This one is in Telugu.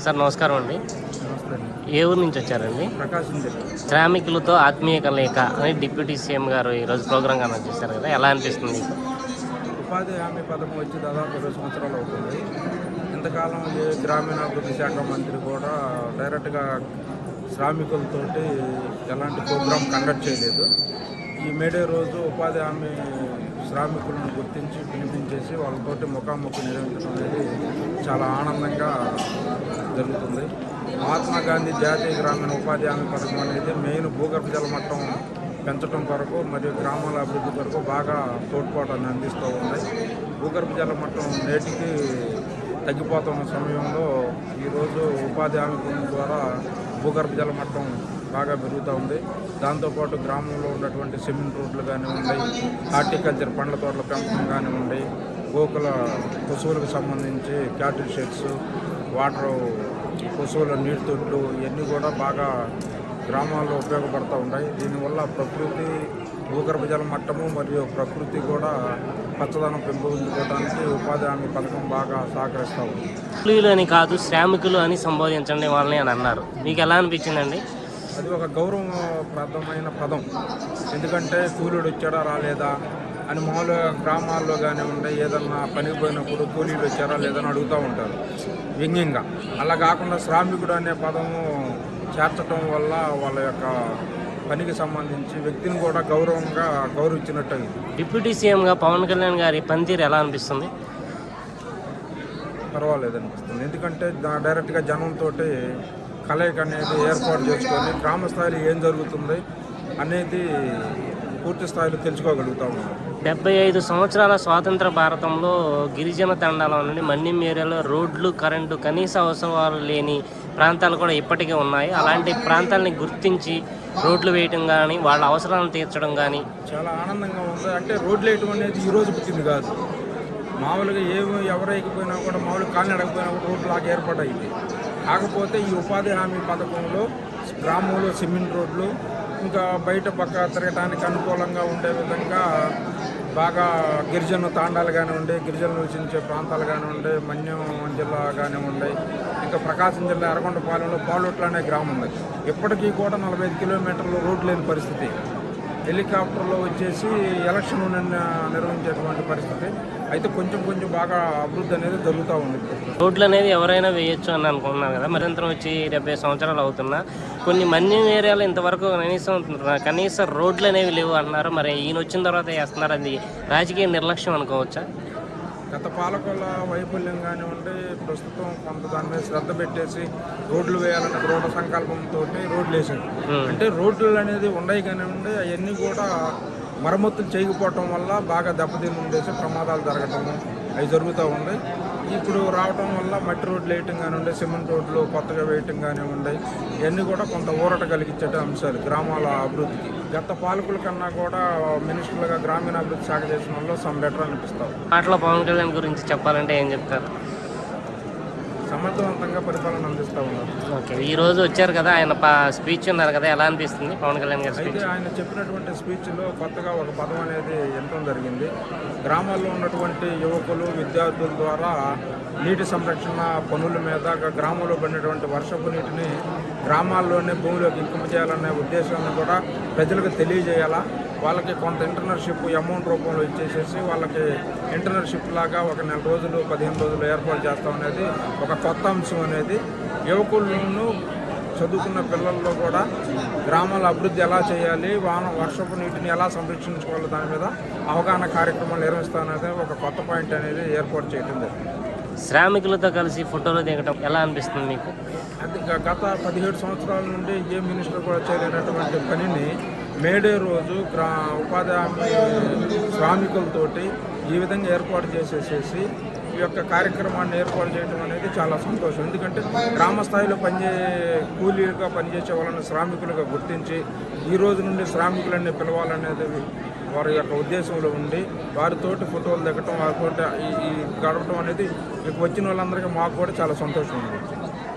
సార్ నమస్కారం అండి. నమస్తే అండి. ఏ ఊరు నుంచి వచ్చారండి? ప్రకాశం జిల్లా. శ్రామికులతో ఆత్మీయ కలయిక అని డిప్యూటీ సీఎం గారు ఈరోజు ప్రోగ్రాం కండక్ట్ చేశారు కదా, ఎలా అనిపిస్తుంది మీకు? ఉపాధి హామీ పథకం వచ్చి దాదాపు 20 సంవత్సరాలు అవుతుంది. ఇంతకాలం ఏ గ్రామీణాభివృద్ధి శాఖ మంత్రి కూడా డైరెక్ట్గా శ్రామికులతోటి ఎలాంటి ప్రోగ్రాం కండక్ట్ చేయలేదు. ఈ మేడే రోజు ఉపాధి హామీ శ్రామికులను గుర్తించి పిలిపించేసి వాళ్ళతోటి ముఖాముఖి నిర్వహించడం అనేది చాలా ఆనందంగా జరుగుతుంది. మహాత్మా గాంధీ జాతీయ గ్రామీణ ఉపాధి హామీ పథకం అనేది మెయిన్ భూగర్భ జల మట్టం పెంచడం కొరకు మరియు గ్రామాల అభివృద్ధి కొరకు బాగా తోడ్పాటుని అందిస్తూ ఉంది. భూగర్భ జల మట్టం నేటికి తగ్గిపోతున్న సమయంలో ఈరోజు ఉపాధి హామీ పథకం ద్వారా భూగర్భ జల మట్టం బాగా పెరుగుతూ ఉంది. దాంతోపాటు గ్రామంలో ఉన్నటువంటి సిమెంట్ రోడ్లు కానివ్వండి, హార్టికల్చర్ పండ్ల తోటల పెంపకం కానివ్వండి, గోకుల పశువులకు సంబంధించి క్యాటిల్ షెడ్స్, వాటర్ పశువుల నీటి తొట్లు ఇవన్నీ కూడా బాగా గ్రామాల్లో ఉపయోగపడుతూ ఉన్నాయి. దీనివల్ల ప్రకృతి భూగర్భ జల మట్టము మరియు ప్రకృతి కూడా పచ్చదనం పెంపొందుకోవడానికి ఉపాధి హామీ పథకం బాగా సహకరిస్తూ ఉంది. కూలీలు అని కాదు, శ్రామికులు అని సంబోధించండి వాళ్ళని అని అన్నారు. మీకు ఎలా అనిపించిందండి? అది ఒక గౌరవప్రదమైన పదం. ఎందుకంటే కూలీడు వచ్చాడా రాలేదా అని మామూలుగా గ్రామాల్లో కానివ్వండి ఏదన్నా పనికి పోయినప్పుడు కూలీలు వచ్చారా లేదని అడుగుతూ ఉంటారు వ్యంగ్యంగా. అలా కాకుండా శ్రామికుడు అనే పదము చేర్చడం వల్ల వాళ్ళ యొక్క పనికి సంబంధించి వ్యక్తిని కూడా గౌరవించినట్టు అయింది. డిప్యూటీ సీఎంగా పవన్ కళ్యాణ్ గారి పనితీరు ఎలా అనిపిస్తుంది? పర్వాలేదనిపిస్తుంది. ఎందుకంటే డైరెక్ట్గా జనంతో కలయిక అనేది ఏర్పాటు చేసుకొని గ్రామ స్థాయిలో ఏం జరుగుతుంది అనేది పూర్తి స్థాయిలో తెలుసుకోగలుగుతా ఉన్నాం. 75 సంవత్సరాల స్వాతంత్ర భారతంలో గిరిజన తండాల నుండి మన్యం ఏరియాలో రోడ్లు, కరెంటు, కనీస అవసరాలు లేని ప్రాంతాలు కూడా ఇప్పటికే ఉన్నాయి. అలాంటి ప్రాంతాలని గుర్తించి రోడ్లు వేయటం కానీ, వాళ్ళ అవసరాలను తీర్చడం కానీ చాలా ఆనందంగా ఉంది. అంటే రోడ్లు వేయటం అనేది ఈరోజు పుట్టింది కాదు. మామూలుగా ఎవరు వేయకపోయినా కూడా మామూలుగా కాలనీ అడగపోయినా కూడా రోడ్లు లాగా ఏర్పాటైంది. కాకపోతే ఈ ఉపాధి హామీ పథకంలో గ్రామంలో సిమెంట్ రోడ్లు ఇంకా బయట పక్క తిరగటానికి అనుకూలంగా ఉండే విధంగా బాగా గిరిజన తాండాలు కానివ్వండి, గిరిజనులు నివసించే ప్రాంతాలు కానివ్వండి, మన్యం జిల్లా కానివ్వండి, ఇంకా ప్రకాశం జిల్లా ఎర్రగొండపాలెంలో పాలొట్లు అనే గ్రామం ఉంది. ఇప్పటికీ కూడా 45 కిలోమీటర్లు రోడ్లు లేని పరిస్థితి. హెలికాప్టర్లో వచ్చేసి ఎలక్షన్ నిర్వహించేటువంటి పరిస్థితి. అయితే కొంచెం బాగా అభివృద్ధి అనేది జరుగుతూ ఉంది. రోడ్లు అనేది ఎవరైనా వేయొచ్చు అని అనుకుంటున్నారు కదా, మరింతరం వచ్చి 70 సంవత్సరాలు అవుతున్నా కొన్ని మన్యం ఏరియాలో ఇంతవరకు కనీస రోడ్లు అనేవి లేవు అన్నారు. మరి ఈయన వచ్చిన తర్వాత వేస్తున్నారు, అది రాజకీయ నిర్లక్ష్యం అనుకోవచ్చా? గత పాలకుల వైఫల్యం కానివ్వండి, ప్రస్తుతం కొంత దాని మీద శ్రద్ధ పెట్టేసి రోడ్లు వేయాలనే దృఢ సంకల్పంతో రోడ్లు వేసాడు. అంటే రోడ్లు అనేది ఉన్నాయి కానివ్వండి, అవన్నీ కూడా మరమ్మతులు చేయకపోవటం వల్ల బాగా దెబ్బతిని ఉండేసి ప్రమాదాలు జరగటము అవి జరుగుతూ ఉంది. ఇప్పుడు రావటం వల్ల మట్టి రోడ్లు వేయటం కానివ్వండి, సిమెంట్ రోడ్లు కొత్తగా వేయటం కానివ్వండి, ఇవన్నీ కూడా కొంత ఊరట కలిగించే అంశాలు గ్రామాల అభివృద్ధికి. గత పాలకుల కన్నా కూడా మినిస్టర్లుగా గ్రామీణాభివృద్ధి శాఖ చేసిన వాళ్ళు సమ్ బెటర్ అనిపిస్తారు. మాటలో పవన్ కళ్యాణ్ గురించి చెప్పాలంటే ఏం చెప్తారు? సమర్థవంతంగా పరిపాలన అందిస్తూ ఉన్నారు. ఓకే, ఈ రోజు వచ్చారు కదా, ఆయన స్పీచ్ ఉన్నారు కదా, ఎలా అనిపిస్తుంది పవన్ కళ్యాణ్ గారి స్పీచ్? అయితే ఆయన చెప్పినటువంటి స్పీచ్లో కొత్తగా ఒక పదం అనేది ఎంతో జరిగింది. గ్రామాల్లో ఉన్నటువంటి యువకులు, విద్యార్థుల ద్వారా నీటి సంరక్షణ పనుల మీద గ్రామంలో పడినటువంటి వర్షపు నీటిని గ్రామాల్లోనే భూమిలోకి ఇంకింప చేయాలనే ఉద్దేశాన్ని కూడా ప్రజలకు తెలియజేయాలా. వాళ్ళకి కొంత ఇంటర్నర్షిప్ అమౌంట్ రూపంలో ఇచ్చేసేసి వాళ్ళకి ఇంటర్నర్షిప్ లాగా ఒక 4 రోజులు 15 రోజులు ఏర్పాటు చేస్తాం అనేది ఒక కొత్త అంశం అనేది. యువకులను చదువుకున్న పిల్లల్లో కూడా గ్రామాల అభివృద్ధి ఎలా చేయాలి, వర్షపు నీటిని ఎలా సంరక్షించుకోవాలి దాని మీద అవగాహన కార్యక్రమాలు నిర్వహిస్తాననేది ఒక కొత్త పాయింట్ అనేది ఏర్పాటు చేయడం జరిగింది. శ్రామికులతో కలిసి ఫోటోలు దిగటం ఎలా అనిపిస్తుంది మీకు? అది గత 17 సంవత్సరాల నుండి ఏ మినిస్టర్ కూడా చేయలేనటువంటి పనిని మేడే రోజు ఉపాధి హామీ శ్రామికులతోటి ఈ విధంగా ఏర్పాటు చేసేసేసి ఈ యొక్క కార్యక్రమాన్ని ఏర్పాటు చేయడం అనేది చాలా సంతోషం. ఎందుకంటే గ్రామ స్థాయిలో కూలీలుగా పనిచేసే వాళ్ళని శ్రామికులుగా గుర్తించి ఈ రోజు నుండి శ్రామికులన్నీ పిలవాలనేది వారి యొక్క ఉద్దేశంలో ఉండి వారితోటి ఫోటోలు దిగటం, వారితో ఈ గడపడం అనేది వచ్చిన వాళ్ళందరికీ మాకు కూడా చాలా సంతోషం ఉంది.